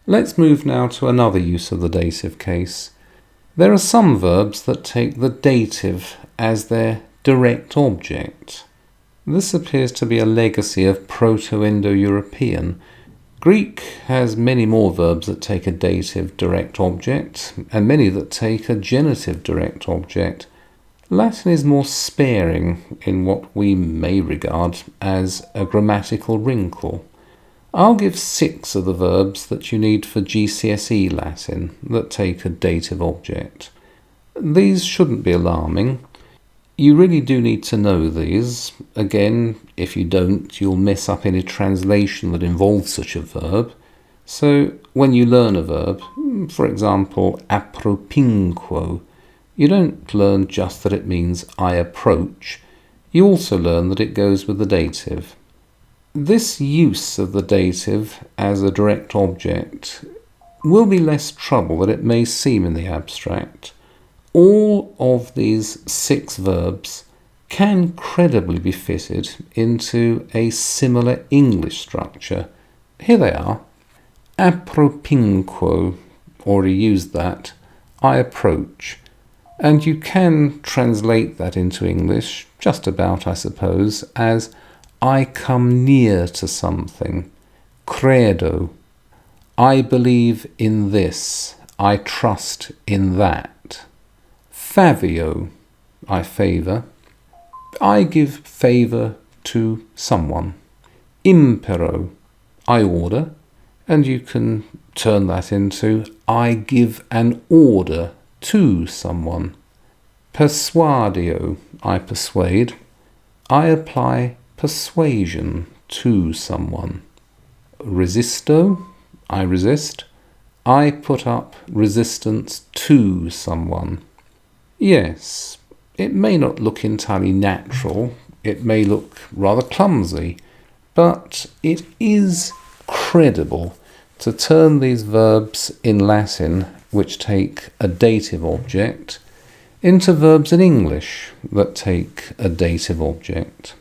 Let's move now to another use of the dative case. There are some verbs that take the dative as their direct object. This appears to be a legacy of Proto-Indo-European. Greek has many more verbs that take a dative direct object, and many that take a genitive direct object. Latin is more sparing in what we may regard as a grammatical wrinkle. I'll give 6 of the verbs that you need for GCSE Latin that take a dative object. These shouldn't be alarming. You really do need to know these. Again, if you don't, you'll mess up any translation that involves such a verb. So when you learn a verb, for example, appropinquo, you don't learn just that it means I approach. You also learn that it goes with the dative. This use of the dative as a direct object will be less trouble than it may seem in the abstract. All of these 6 verbs can credibly be fitted into a similar English structure. Here they are. Appropinquo, already used that. I approach. And you can translate that into English, just about I suppose, as I come near to something. Credo. I believe in this. I trust in that. Favio. I favour. I give favour to someone. Impero. I order. And you can turn that into I give an order to someone. Persuadio. I persuade. I apply persuasion to someone. Resisto, I resist. I put up resistance to someone. Yes, it may not look entirely natural, it may look rather clumsy, but it is credible to turn these verbs in Latin, which take a dative object, into verbs in English that take a dative object.